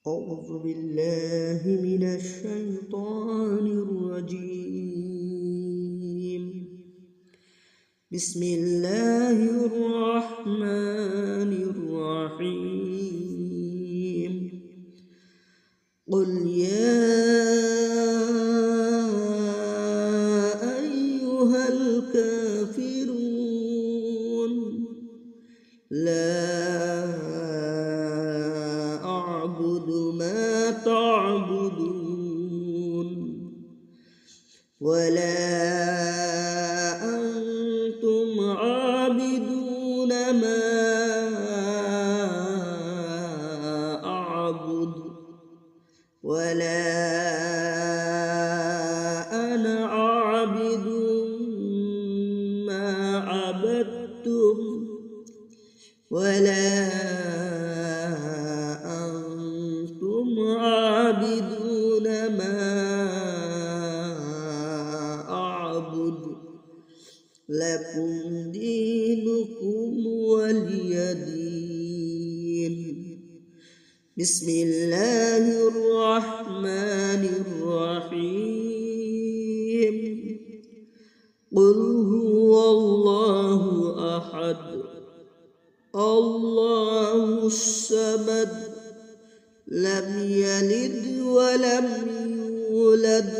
أعوذ بالله من الشيطان الرجيم. بسم الله الرحمن الرحيم. قل يا أيها الكافرون لا أعبد ما تعبدون ولا أنتم عابدون ما أعبد ولا أنا عابد ما عبدتم ولا أنتم عابدون ما أعبد لكم دينكم ولي دين. بسم الله الرحمن الرحيم. قل هو الله أحد الله الصمد لم يلد ولم يولد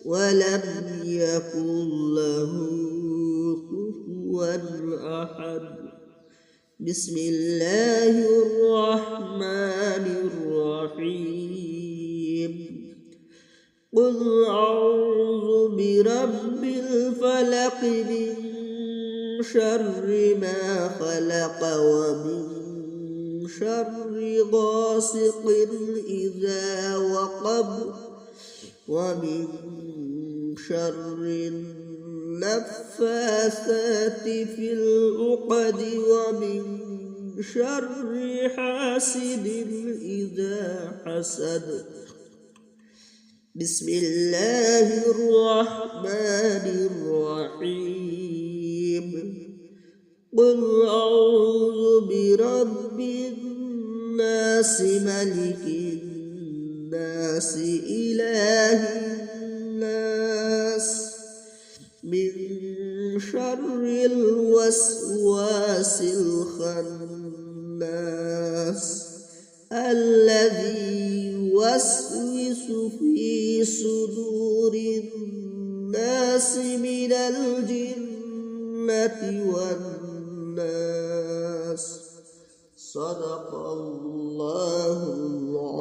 ولم يكن له كفوا أحد. بسم الله الرحمن الرحيم. قل أعوذ برب الفلق من شر ما خلق ومن شر غاسق إذا وقب ومن شر النفاثات في العقد ومن شر حاسد إذا حسد. بسم الله الرحمن الرحيم. قل أعوذ برب الناس ملك الناس إله الناس من شر الوسواس الخناس الذي يوسوس في صدور الناس من الجنة والناس. صدق الله العظيم.